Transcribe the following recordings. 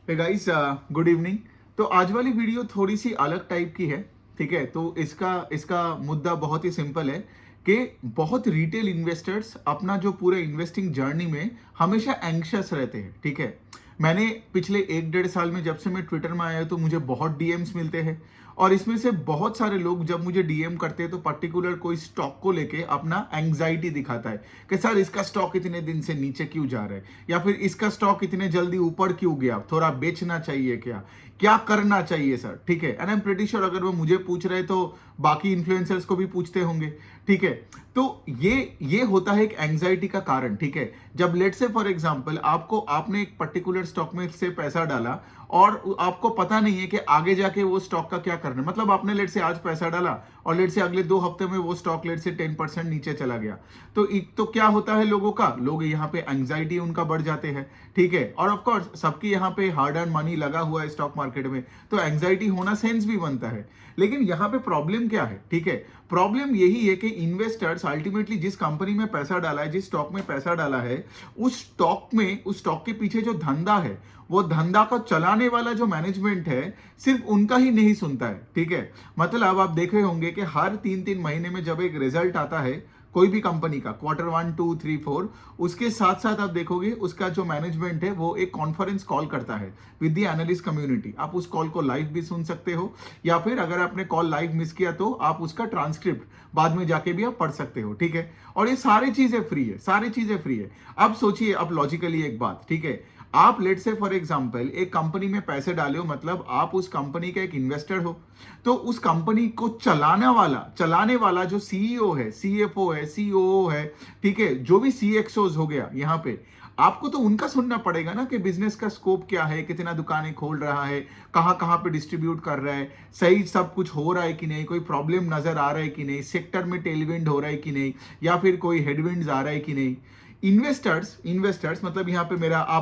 Hey guys, good evening. तो आज वाली वीडियो थोड़ी सी अलग टाइप की है। ठीक है, तो इसका इसका मुद्दा बहुत ही सिंपल है कि बहुत रिटेल इन्वेस्टर्स अपना जो पूरे इन्वेस्टिंग जर्नी में हमेशा एंग्शियस रहते हैं। ठीक है, मैंने पिछले 1-1.5 साल में जब से मैं ट्विटर में आया तो मुझे बहुत डीएम्स मिलते हैं और इसमें से बहुत सारे लोग जब मुझे डीएम करते हैं तो पर्टिकुलर कोई स्टॉक को लेके अपना एंग्जाइटी दिखाता है कि सर इसका स्टॉक इतने दिन से नीचे क्यों जा रहा है, या फिर इसका स्टॉक इतने जल्दी ऊपर क्यों गया, थोड़ा बेचना चाहिए क्या, क्या करना चाहिए सर। ठीक है, and I am pretty sure अगर वो मुझे पूछ रहे तो बाकी इन्फ्लुएंसर्स को भी पूछते होंगे। ठीक है, तो ये होता है एक एंग्जाइटी का कारण। ठीक है, जब लेट से फॉर एग्जांपल आपने एक पर्टिकुलर स्टॉक में से पैसा डाला और आपको पता नहीं है कि आगे जाके वो स्टॉक का क्या करना है। मतलब आपने लेट से आज पैसा डाला और लेट से अगले 2 हफ्ते में वो स्टॉक लेट से 10% नीचे चला गया, तो क्या होता है लोग यहाँ पे एंग्जाइटी उनका बढ़ जाते हैं। ठीक है, और ऑफ कोर्स सबकी यहाँ पे हार्ड अर्न मनी लगा हुआ है स्टॉक मार्केट में, तो एंग्जाइटी होना सेंस भी बनता है। लेकिन यहाँ पे प्रॉब्लम क्या है? ठीक है, प्रॉब्लम यही है कि इन्वेस्टर्स अल्टीमेटली जिस कंपनी में पैसा डाला है, जिस स्टॉक में पैसा डाला है, उस स्टॉक के पीछे जो धंधा है, वो धंधा को चलाने वाला जो मैनेजमेंट है सिर्फ उनका ही नहीं सुनता है। ठीक है, मतलब आप देखे होंगे कि हर 3-3 महीने में जब एक रिजल्ट आता है कोई भी कंपनी का, Q1, 2, 3, 4, उसके साथ साथ आप देखोगे उसका जो मैनेजमेंट है वो एक कॉन्फ्रेंस कॉल करता है विद द एनालिस्ट कम्युनिटी। आप उस कॉल को लाइव भी सुन सकते हो, या फिर अगर आपने कॉल लाइव मिस किया तो आप उसका ट्रांसक्रिप्ट बाद में जाके भी आप पढ़ सकते हो। ठीक है, और ये सारी चीजें फ्री है, सारी चीजें फ्री है। अब सोचिए, अब लॉजिकली एक बात, ठीक है, आप लेट से फॉर एग्जांपल एक कंपनी में पैसे डाले हो, मतलब आप उस कंपनी का एक इन्वेस्टर हो, तो उस कंपनी को चलाने वाला जो सीईओ है, सीएफओ है, सीओओ है, ठीक है, जो भी सीएक्सओज हो गया यहाँ पे, आपको तो उनका सुनना पड़ेगा ना कि बिजनेस का स्कोप क्या है, कितना दुकानें खोल रहा है, कहाँ कहाँ पे डिस्ट्रीब्यूट कर रहा है, सही सब कुछ हो रहा है कि नहीं, कोई प्रॉब्लम नजर आ रहा है कि नहीं, सेक्टर में टेलविंड हो रहा है कि नहीं, या फिर कोई हेडविंड्स आ रहा है कि नहीं। इन्वेस्टर्स मतलब यहाँ पे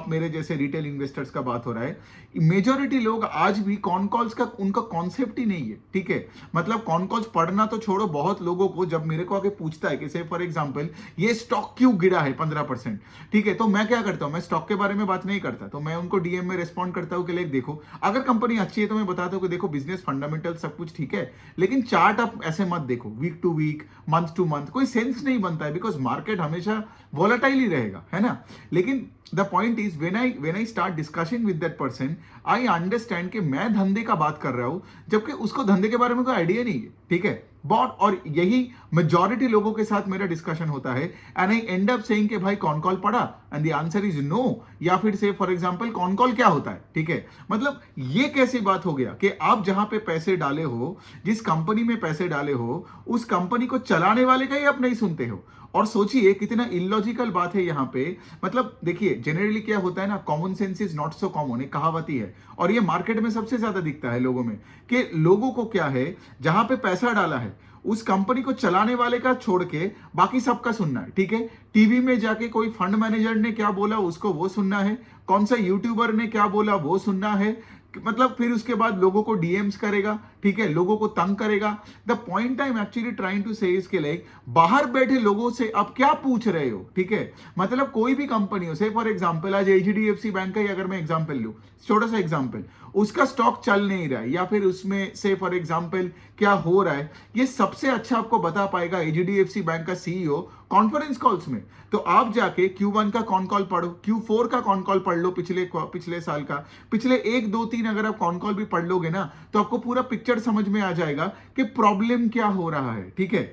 मेरे जैसे रिटेल इन्वेस्टर्स का बात हो रहा है। मेजोरिटी लोग आज भी कॉन कॉल्स का उनका कॉन्सेप्ट ही नहीं है। ठीक है, मतलब कॉन कॉल्स पढ़ना तो छोड़ो, बहुत लोगों को जब मेरे को आके पूछता है कि से फॉर एग्जांपल ये स्टॉक क्यों गिरा है 15%, ठीक है, तो मैं क्या करता हूं, मैं स्टॉक के बारे में बात नहीं करता, तो मैं उनको डीएम में रिस्पॉन्ड करता हूं कि लाइक देखो, अगर कंपनी अच्छी है तो मैं बताता हूं कि देखो बिजनेस फंडामेंटल सब कुछ ठीक है, लेकिन चार्ट आप ऐसे मत देखो, week to week, month to month, कोई सेंस नहीं बनता है, बिकॉज मार्केट हमेशा वॉलेटाइल ही रहेगा, है ना। लेकिन the point is when I start discussing with that person, I understand कि मैं धंधे का बात कर रहा हूं जबकि उसको धंधे के बारे में कोई आइडिया नहीं है। ठीक है, बहुत, और यही मेजॉरिटी लोगों के साथ मेरा डिस्कशन होता है, and I end up saying कि भाई कॉन कॉल पढ़ा, and the answer is no, या फिर से फॉर एग्जांपल कॉन कॉल क्या होता है। ठीक है, मतलब ये कैसी बात हो गया कि आप जहां पे पैसे डाले हो, जिस कंपनी में पैसे डाले हो, उस कंपनी को चलाने वाले का ही आप नहीं सुनते हो। और सोचिए कितना इलॉजिकल बात है यहाँ पे। मतलब देखिए, जनरली क्या होता है ना, common sense is not so common, एक कहावत ही है, और ये मार्केट में सबसे ज्यादा दिखता है लोगों में, कि लोगों को क्या है, जहां पे पैसा डाला है उस कंपनी को चलाने वाले का छोड़ के बाकी सबका सुनना है। ठीक है, टीवी में जाके कोई फंड मैनेजर ने क्या बोला उसको वो सुनना है, कौन सा यूट्यूबर ने क्या बोला वो सुनना है, मतलब फिर उसके बाद लोगों को डीएम्स करेगा, ठीक है, लोगों को तंग करेगा। The point I am actually trying to say इसके लाइक, बाहर बैठे लोगों से आप क्या पूछ रहे हो। ठीक है, मतलब कोई भी कंपनी हो, से फॉर एग्जांपल आज एचडीएफसी बैंक का ही अगर मैं एग्जांपल लूं, छोटा सा एग्जांपल, उसका स्टॉक चल नहीं रहा है, या फिर उसमें से फॉर एग्जांपल क्या हो रहा है, ये सबसे अच्छा आपको बता पाएगा एचडीएफसी बैंक का सीईओ कॉन्फ्रेंस कॉल्स में। तो आप जाके Q1 का कॉन कॉल पढ़ो, Q4 का कॉन कॉल पढ़ लो, पिछले साल का, पिछले 1, 2, 3 अगर आप कॉन कॉल भी पढ़ लोगे ना, तो आपको पूरा पिक्चर समझ में आ जाएगा कि प्रॉब्लम क्या हो रहा है। ठीक है,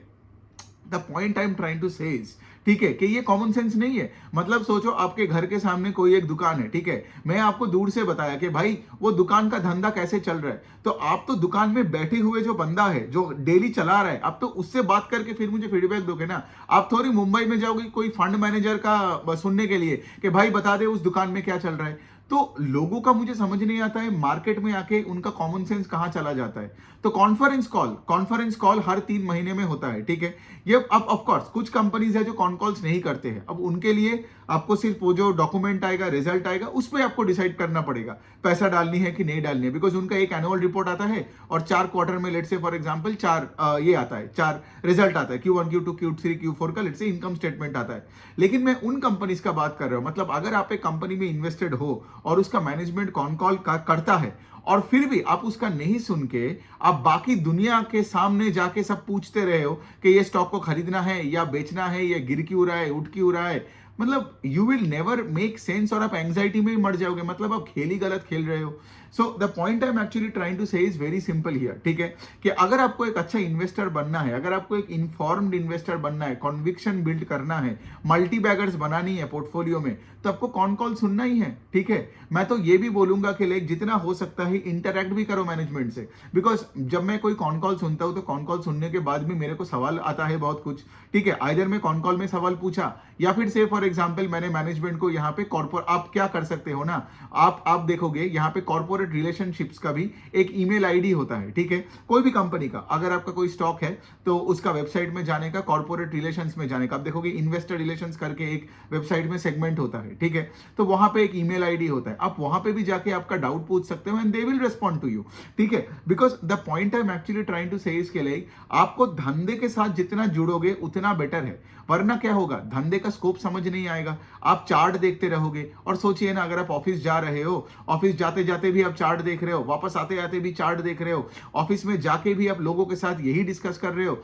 the point I am trying to say is, ठीक है, कि ये कॉमन सेंस नहीं है। मतलब सोचो आपके घर के सामने कोई एक दुकान है, ठीक है, मैं आपको दूर से बताया कि भाई वो दुकान का धंधा कैसे चल रहा है, तो आप तो दुकान में बैठे हुए जो बंदा है जो डेली चला रहा है, आप तो उससे बात करके फिर मुझे फीडबैक दोगे ना। आप थोड़ी मुंबई में जाओगे कोई फंड मैनेजर का सुनने के लिए कि भाई बता दे उस दुकान में क्या चल रहा है। तो लोगों का मुझे समझ नहीं आता है मार्केट में आके उनका कॉमन सेंस कहां चला जाता है। तो कॉन्फ्रेंस कॉल हर 3 महीने में होता है। ठीक है, ये अब ऑफ कोर्स कुछ कंपनीज है जो कॉन कॉल्स नहीं करते हैं, अब उनके लिए आपको सिर्फ वो जो डॉक्यूमेंट आएगा, रिजल्ट आएगा, उस पर आपको डिसाइड करना पड़ेगा पैसा डालनी है कि नहीं डालनी है, बिकॉज उनका एक एनुअल रिपोर्ट आता है और 4 क्वार्टर में लेट से फॉर एग्जांपल 4 ये आता है, 4 रिजल्ट आता है, Q1, Q2, Q3, Q4 का लेट से इनकम स्टेटमेंट आता है। लेकिन मैं उन कंपनीज का बात कर रहा हूं, मतलब अगर आप एक कंपनी में इन्वेस्टेड हो और उसका मैनेजमेंट कॉन कॉल करता है और फिर भी आप उसका नहीं सुन के आप बाकी दुनिया के सामने जाके सब पूछते रहे हो कि ये स्टॉक को खरीदना है या बेचना है, ये गिर क्यों रहा है, उठ क्यों रहा है, मतलब you will never make sense और आप एंग्जाइटी में ही मर जाओगे, मतलब आप खेल ही गलत खेल रहे हो। So the point I am actually trying to say is very simple here, ठीक है, कि अगर आपको एक अच्छा इन्वेस्टर बनना है, अगर आपको एक इन्फॉर्म्ड इन्वेस्टर बनना है, कॉन्विक्शन बिल्ड करना है, मल्टी बैगर्स बनानी है पोर्टफोलियो में, तो आपको कॉन कॉल सुनना ही है, ठीक है। मैं तो ये भी बोलूंगा कि लाइक जितना हो सकता है इंटरैक्ट भी करो मैनेजमेंट से, बिकॉज जब मैं कोई कॉन कॉल सुनता हूं तो कॉन कॉल सुनने के बाद भी मेरे को सवाल आता है बहुत कुछ, ठीक है। आइदर मैं कॉन कॉल में सवाल पूछा या फिर से फॉर एग्जाम्पल मैंने मैनेजमेंट को यहाँ पे कॉर्पोरेट, आप क्या कर सकते हो ना, आप देखोगे यहाँ पे कॉर्पोरेट रिलेशनशिप्स का भी एक ईमेल आईडी होता है, ठीक है, कोई भी कंपनी का। अगर आपका कोई स्टॉक है तो उसका वेबसाइट में जाने का, कॉर्पोरेट रिलेशंस में जाने का, आप देखोगे इन्वेस्टर रिलेशंस करके एक वेबसाइट में सेगमेंट होता है, ठीक है, तो वहां पे एक ईमेल आईडी होता है, आप वहां पे भी जाके आपका डाउट पूछ सकते हो and they will respond to you, ठीक है। Because the point I am actually trying to say इसके लिए आपको धंधे के साथ जितना जुड़ोगे उतना बेटर है, वरना क्या होगा, धंधे का स्कोप समझ नहीं आएगा, आप चार्ट देखते रहोगे। और सोचिए ना, अगर आप ऑफिस जा रहे हो, ऑफिस जाते जाते भी आप चार्ट देख रहे हो, वापस आते आते भी चार्ट देख रहे हो, ऑफिस में जाके भी आप लोगों के साथ यही डिस्कस कर रहे हो,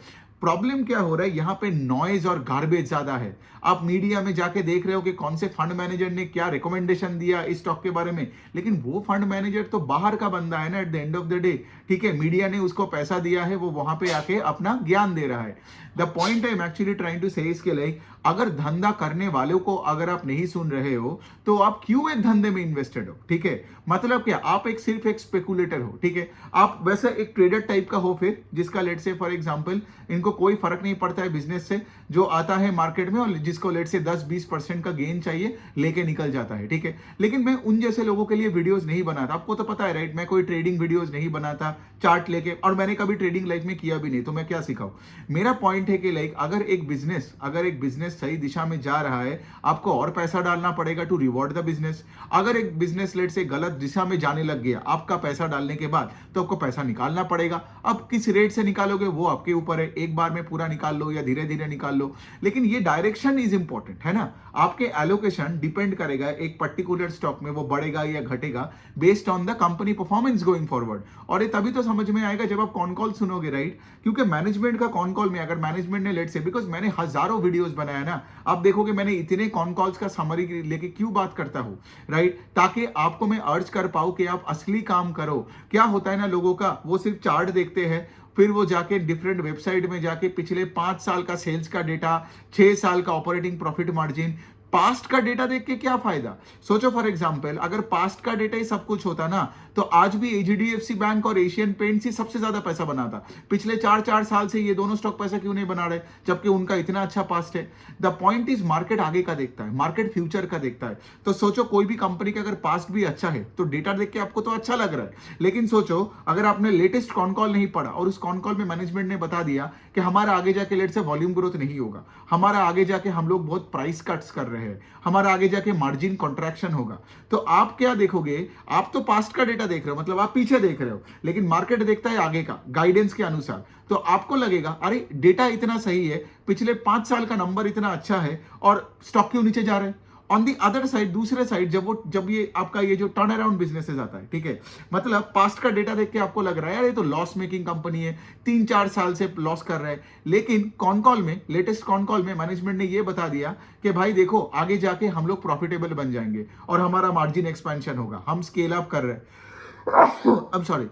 प्रॉब्लम क्या हो रहा है, यहां पे नॉइज और गार्बेज ज्यादा है। आप मीडिया में जाके देख रहे हो कि कौन से फंड मैनेजर ने क्या रिकमेंडेशन दिया इस स्टॉक के बारे में, लेकिन वो फंड मैनेजर तो बाहर का बंदा है ना, at the end of the day, ठीक है, मीडिया ने उसको पैसा दिया है, वो वहां पे आके अपना ज्ञान दे रहा है। The point I am actually trying to say इसके लिए, अगर धंधा करने वालों को अगर आप नहीं सुन रहे हो तो आप क्यों एक धंधे में इन्वेस्टेड हो, ठीक है, मतलब क्या, आप एक सिर्फ एक स्पेकुलेटर हो, ठीक है, आप वैसे एक ट्रेडर टाइप का हो फिर, जिसका लेट से फॉर एग्जांपल इनको कोई फर्क नहीं पड़ता है बिजनेस से, जो आता है मार्केट में और जिसको लेट से 10-20% का गेन चाहिए लेके निकल जाता है, ठीक है। लेकिन मैं उन जैसे लोगों के लिए वीडियोस नहीं बनाता, आपको तो पता है राइट, मैं कोई ट्रेडिंग वीडियोस नहीं बनाता चार्ट लेके, और मैंने कभी ट्रेडिंग लाइफ में किया भी नहीं, तो मैं क्या सिखाऊं। मेरा पॉइंट है कि लाइक अगर एक बिजनेस सही दिशा में जा रहा है, आपको और पैसा डालना पड़ेगा टू रिवॉर्ड द बिजनेस। अगर एक बिजनेस लेट से गलत दिशा में जाने लग गया आपका पैसा डालने के बाद, तो आपको पैसा निकालना पड़ेगा। अब किस रेट से निकालोगे वो आपके ऊपर है, एक बार में पूरा निकाल लो या धीरे धीरे निकाल लो, लेकिन ये डायरेक्शन इज इंपॉर्टेंट है ना। आपके एलोकेशन डिपेंड करेगा एक पर्टिकुलर स्टॉक में, वो बढ़ेगा या घटेगा based on the company performance going forward. और ये तभी तो समझ में आएगा जब आप कॉन कॉल सुनोगे, राइट, क्योंकि मैनेजमेंट का कॉन कॉल में अगर मैनेजमेंट ने लेट से, बिकॉज मैंने हजारों वीडियोस बनाया ना, आप देखोगे मैंने इतने कॉन कॉल्स का समरी लेके क्यों बात करता हूं, राइट, ताकि आपको मैं अर्ज कर पाऊं कि आप असली काम करो। क्या होता है ना लोगों का, वो सिर्फ चार्ट देखते हैं, फिर वो जाके डिफरेंट वेबसाइट में जाके पिछले 5 साल का सेल्स का डेटा, 6 साल का ऑपरेटिंग प्रॉफिट मार्जिन, पास्ट का डेटा देख के क्या फायदा। सोचो फॉर एग्जांपल, अगर पास्ट का डेटा ही सब कुछ होता ना, तो आज भी एचडीएफसी बैंक और एशियन पेंट्स ही सबसे ज्यादा पैसा बनाता। पिछले 4 साल से ये दोनों स्टॉक पैसा क्यों नहीं बना रहे, जबकि उनका इतना अच्छा पास्ट है। द पॉइंट इज, मार्केट आगे का देखता है, मार्केट फ्यूचर का देखता है। तो सोचो कोई भी कंपनी का अगर पास्ट भी अच्छा है तो डेटा देख के आपको तो अच्छा लग रहा है, लेकिन सोचो अगर आपने लेटेस्ट कॉन कॉल नहीं पढ़ा और उस कॉन कॉल में मैनेजमेंट ने बता दिया कि हमारा आगे जाके लेट से वॉल्यूम ग्रोथ नहीं होगा, हमारा आगे जाके हम लोग बहुत प्राइस कट्स कर रहे हैं, हमारा आगे जाके मार्जिन कॉन्ट्रैक्शन होगा, तो आप क्या देखोगे, आप तो पास्ट का डेटा देख रहे हो, मतलब आप पीछे देख रहे हो, लेकिन मार्केट देखता है आगे का गाइडेंस के अनुसार। तो आपको लगेगा अरे डेटा इतना सही है, पिछले 5 साल का नंबर इतना अच्छा है और स्टॉक क्यों नीचे जा रहे हैं। ऑन दी अदर साइड, दूसरे साइड, जब ये आपका ये जो टर्न अराउंड बिजनेसेस आता है, ठीक है, मतलब पास्ट का डेटा देख के आपको लग रहा है यार ये तो लॉस मेकिंग कंपनी है, 3-4 साल से लॉस कर रहा है, लेकिन कॉन कॉल में, लेटेस्ट कॉन कॉल में मैनेजमेंट ने ये बता दिया कि भाई देखो आगे जाके हम लोग प्रॉफिटेबल बन जाएंगे और हमारा मार्जिन एक्सपेंशन होगा, हम स्केल अप कर रहे हैं। अब सॉरी,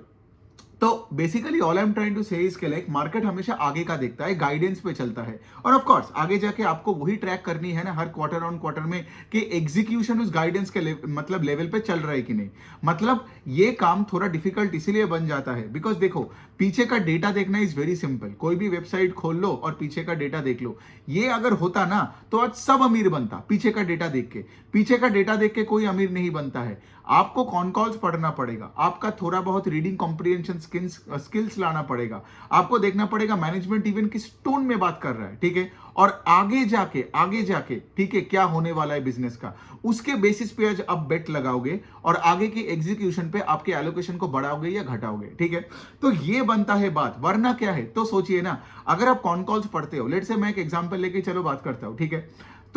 तो basically all I am trying to say इसके लाइक मार्केट हमेशा आगे का देखता है, गाइडेंस पे चलता है, और ऑफ कोर्स आगे जाके आपको वही ट्रैक करनी है ना हर क्वार्टर ऑन क्वार्टर में कि एग्जीक्यूशन उस गाइडेंस के मतलब लेवल पे चल रहा है कि नहीं। मतलब ये काम थोड़ा डिफिकल्ट इसीलिए बन जाता है बिकॉज देखो पीछे का डेटा देखना इज वेरी सिंपल, कोई भी वेबसाइट खोल लो और पीछे का डेटा देख लो। ये अगर होता ना तो आज सब अमीर बनता, पीछे का डेटा देख के। पीछे का डेटा देख के कोई अमीर नहीं बनता है। आपको कॉन कॉल्स पढ़ना पड़ेगा, आपका थोड़ा बहुत रीडिंग कॉम्प्रिहेंशन स्किल्स लाना पड़ेगा, आपको देखना पड़ेगा मैनेजमेंट इवन किस टोन में बात कर रहा है, ठीक है, और आगे जाके ठीक है क्या होने वाला है बिजनेस का, उसके बेसिस पे आज आप बेट लगाओगे और आगे की एग्जीक्यूशन पे आपके एलोकेशन को बढ़ाओगे या घटाओगे, ठीक है। तो ये बनता है बात, वरना क्या है, तो सोचिए ना अगर आप कॉन कॉल्स पढ़ते हो, लेट से मैं एक एग्जांपल लेके चलो बात करता हूं, ठीक है।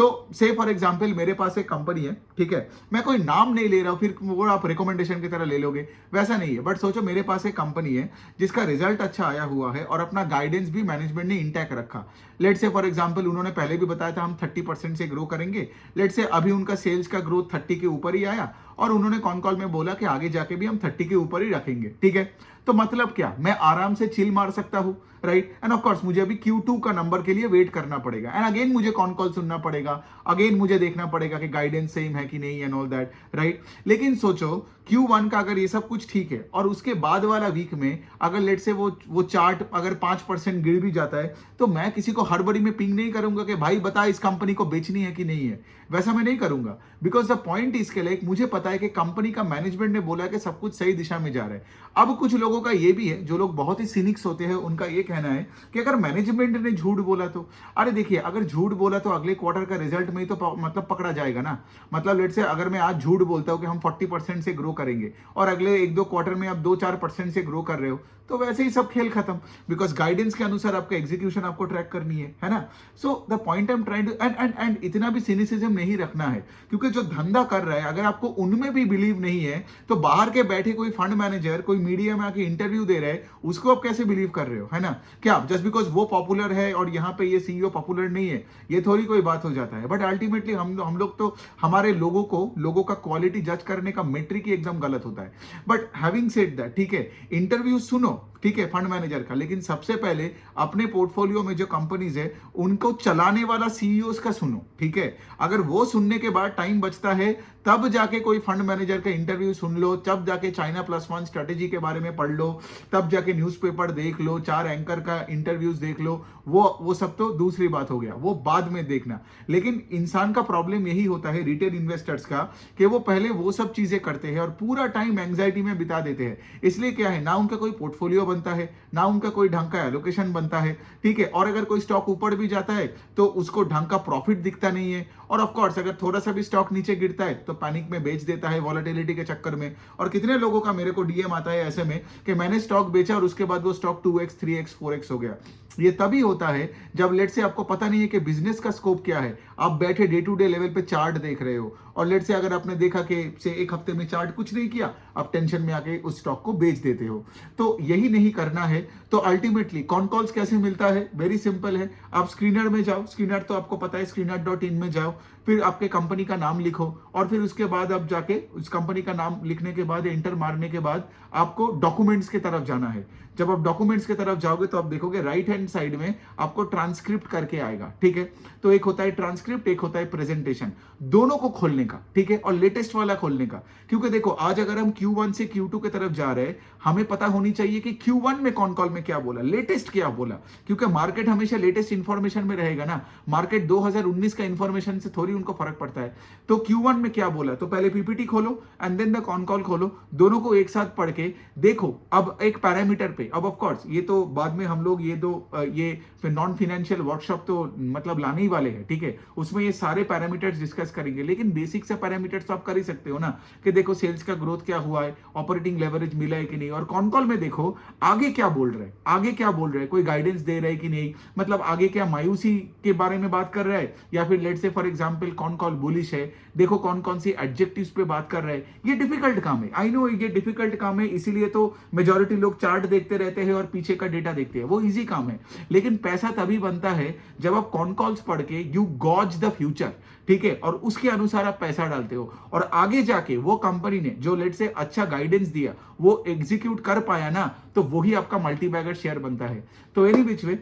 तो से फॉर एग्जांपल मेरे पास एक कंपनी है, ठीक है, मैं कोई नाम नहीं ले रहा हूं, फिर वो आप रिकमेंडेशन की तरह ले लोगे, वैसा नहीं है। बट सोचो मेरे पास एक कंपनी है जिसका रिजल्ट अच्छा आया हुआ है और अपना गाइडेंस भी मैनेजमेंट ने इंटैक्ट रखा। लेट से फॉर एग्जांपल उन्होंने पहले भी बताया था हम 30% से ग्रो करेंगे। लेट से अभी उनका सेल्स का ग्रोथ 30 के ऊपर ही आया और उन्होंने कॉन कॉल में बोला कि आगे जाके भी हम 30 के ऊपर ही रखेंगे, ठीक है। तो मतलब क्या, मैं आराम से चिल मार सकता हूं, राइट। एंड ऑफ कोर्स मुझे अभी Q2 का नंबर के लिए वेट करना पड़ेगा एंड अगेन मुझे कॉन कॉल सुनना पड़ेगा, अगेन मुझे देखना पड़ेगा कि गाइडेंस सेम है कि नहीं एंड ऑल दैट, राइट। लेकिन सोचो Q1 का अगर ये सब कुछ ठीक है और उसके बाद वाला वीक में अगर लेट से वो चार्ट अगर 5% गिर भी जाता है, तो मैं किसी को हड़बड़ी में पिंग नहीं करूंगा कि भाई बता इस कंपनी को बेचनी है कि नहीं है, वैसा मैं नहीं करूंगा। बिकॉज द पॉइंट इसके लिए मुझे पता है कि कंपनी का मैनेजमेंट ने बोला है कि सब कुछ सही दिशा में जा रहा है। अब कुछ लोगों का ये भी है, जो लोग बहुत ही सिनिक्स होते हैं, उनका ये कहना है कि अगर मैनेजमेंट ने झूठ बोला तो, अरे देखिए अगर झूठ बोला तो अगले क्वार्टर का रिजल्ट में ही तो मतलब पकड़ा जाएगा ना। मतलब लेट से अगर मैं आज झूठ बोलता हूं कि हम 40% से ग्रो करेंगे और अगले 1-2 क्वार्टर में आप 2-4% से ग्रो कर रहे हो, तो वैसे ही सब खेल खत्म। बिकॉज गाइडेंस के अनुसार आपका एग्जीक्यूशन आपको ट्रैक करनी है ना। So the point I am trying to and इतना भी सिनिसिज्म नहीं रखना है, क्योंकि जो धंधा कर रहा है अगर आपको उनमें भी बिलीव नहीं है, तो बाहर के बैठे कोई फंड मैनेजर कोई मीडिया में आके इंटरव्यू दे रहा है, उसको आप कैसे बिलीव कर रहे हो, है ना। क्या जस्ट बिकॉज वो पॉपुलर है और यहाँ पे ये सीईओ पॉपुलर नहीं है, ये थोड़ी कोई बात हो जाता है। बट अल्टीमेटली हम लोग तो हमारे लोगों का क्वालिटी जज करने का मेट्रिक ही एकदम गलत होता है। बट हैविंग सेड दैट, ठीक है, इंटरव्यू सुनो, ठीक है, फंड मैनेजर का, लेकिन सबसे पहले अपने पोर्टफोलियो में जो कंपनीज है उनको चलाने वाला सीईओ का सुनो, ठीक है। अगर वो सुनने के बाद टाइम बचता है, तब जाके कोई फंड मैनेजर का इंटरव्यू सुन लो, तब जाके China+1 स्ट्रेटेजी के बारे में पढ़ लो, तब जाके न्यूज़पेपर देख लो, 4 एंकर का इंटरव्यूज देख लो, वो सब तो दूसरी बात हो गया, वो बाद में देखना। लेकिन इंसान का प्रॉब्लम यही होता है रिटेल इन्वेस्टर्स का, कि वो पहले वो सब चीजें करते हैं और पूरा टाइम एंग्जाइटी में बिता देते हैं। इसलिए क्या है, ना उनका कोई पोर्टफोलियो बनता है, ना उनका कोई ढंग का एलोकेशन बनता है, ठीक है। और अगर कोई स्टॉक ऊपर भी जाता है तो उसको ढंग का प्रॉफिट दिखता नहीं है, और ऑफ कोर्स अगर थोड़ा सा भी स्टॉक नीचे गिरता है तो पैनिक में बेच देता है वॉलेटिलिटी के चक्कर में। और कितने लोगों का मेरे को डीएम आता है ऐसे में कि मैंने स्टॉक बेचा और उसके बाद वो स्टॉक 2x 3x 4x हो गया। ये तभी होता है जब लेट से आपको पता नहीं है कि बिजनेस का स्कोप क्या है, आप बैठे डे टू डे लेवल पे चार्ट देख रहे हो, और लेट से अगर आपने देखा कि से एक हफ्ते में चार्ट कुछ नहीं किया, आप टेंशन में आके उस स्टॉक को बेच देते हो। तो यही नहीं करना है। तो अल्टीमेटली कॉन कॉल्स कैसे मिलता है, वेरी सिंपल है, आप स्क्रीनर में जाओ, स्क्रीनर तो आपको पता है, screener.in में जाओ, फिर आपके कंपनी का नाम लिखो, और फिर उसके बाद आप जाके उस कंपनी का नाम लिखने के बाद एंटर मारने के बाद आपको डॉक्यूमेंट्स की तरफ जाना है। जब आप डॉक्यूमेंट्स की तरफ जाओगे तो आप देखोगे राइट हैंड साइड में आपको ट्रांसक्रिप्ट करके आएगा, ठीक है। तो एक होता है ट्रांसक्रिप्ट, एक होता है प्रेजेंटेशन, दोनों को खोलने का, ठीक है, और लेटेस्ट वाला खोलने का। क्योंकि देखो आज अगर हम Q1 से Q2 की तरफ जा रहे हैं, हमें पता होनी चाहिए कि Q1 में कॉन कॉल में क्या बोला, लेटेस्ट क्या बोला, क्योंकि मार्केट हमेशा लेटेस्ट इंफॉर्मेशन में रहेगा ना। मार्केट 2019 का इंफॉर्मेशन से थोड़ी उनको फर्क पड़ता है। तो Q1 में क्या बोला, तो पहले पीपीटी खोलो and then the con call खोलो, दोनों को एक साथ पढ़ के देखो। अब एक पैरामीटर पे, अब ऑफ कोर्स ये तो बाद में हम लोग ये नॉन फाइनेंशियल वर्कशॉप तो मतलब लाने ही वाले हैं, ठीक है, उसमें ये सारे पैरामीटर्स डिस्कस करेंगे। लेकिन बेसिक से पैरामीटर्स तो आप कर ही सकते हो ना, कि देखो सेल्स का ग्रोथ क्या हुआ है, ऑपरेटिंग लेवरेज मिला है कि नहीं, और कॉन कॉल में देखो आगे क्या बोल रहे हैं, आगे क्या बोल रहे हैं, कोई गाइडेंस दे रहे हैं कि नहीं, मतलब आगे क्या मायूसी के बारे में बात कर रहा है, या फिर लेट से for example con call bullish है, देखो कौन कौन सी एडजेक्टिव्स पे बात कर रहे हैं। ये डिफिकल्ट काम है, आई नो ये डिफिकल्ट काम है, इसीलिए तो मेजॉरिटी लोग चार्ट देखते रहते हैं और पीछे का डेटा देखते हैं, वो इजी काम है। लेकिन पैसा तभी बनता है जब आप कॉन कॉल्स पढ़ के यू गॉज द फ्यूचर, ठीक है, और उसके अनुसार आप पैसा डालते हो, और आगे जाके वो कंपनी ने जो लेट से अच्छा गाइडेंस दिया वो एग्जीक्यूट कर पाया ना, तो वही आपका मल्टी बैगर शेयर बनता है। तो एनी विच वे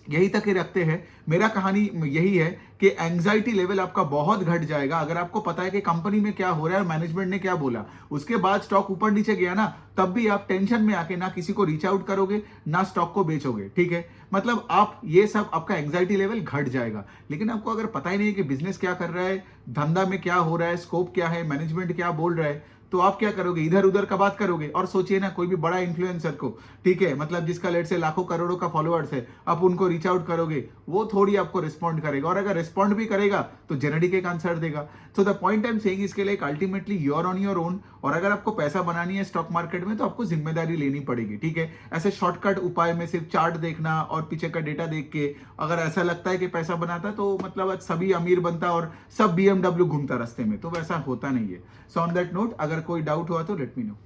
यही तक ही रखते हैं। मेरा कहानी यही है कि एंजाइटी लेवल आपका बहुत घट जाएगा अगर आपको पता है कि कंपनी में क्या हो रहा है और मैनेजमेंट ने क्या बोला। उसके बाद स्टॉक ऊपर नीचे गया ना, तब भी आप टेंशन में आके ना किसी को रीच आउट करोगे ना स्टॉक को बेचोगे, ठीक है। मतलब आप ये सब आपका एंजाइटी लेवल घट जाएगा। लेकिन आपको अगर पता ही नहीं कि बिजनेस क्या कर रहा है, धंधा में क्या हो रहा है, स्कोप क्या है, मैनेजमेंट क्या बोल रहा है, तो आप क्या करोगे, इधर उधर का बात करोगे। और सोचिए ना, कोई भी बड़ा इन्फ्लुएंसर को, ठीक है, मतलब जिसका लेट से लाखों करोड़ों का फॉलोअर्स है, आप उनको रीच आउट करोगे, वो थोड़ी आपको रिस्पॉन्ड करेगा, और अगर रिस्पॉन्ड भी करेगा तो जेनेटिक एक आंसर देगा। तो the point I am saying इसके लिए ultimately you are on your own, और अगर आपको पैसा बनानी है स्टॉक मार्केट में तो आपको जिम्मेदारी लेनी पड़ेगी, ठीक है। ऐसे शॉर्टकट उपाय में सिर्फ चार्ट देखना और पीछे का डेटा देख के अगर ऐसा लगता है कि पैसा बनाता तो मतलब आज सभी अमीर बनता और सब BMW घूमता रास्ते में, तो वैसा होता नहीं है। सो ऑन दैट नोट, अगर कोई डाउट हुआ तो लेट मी नो।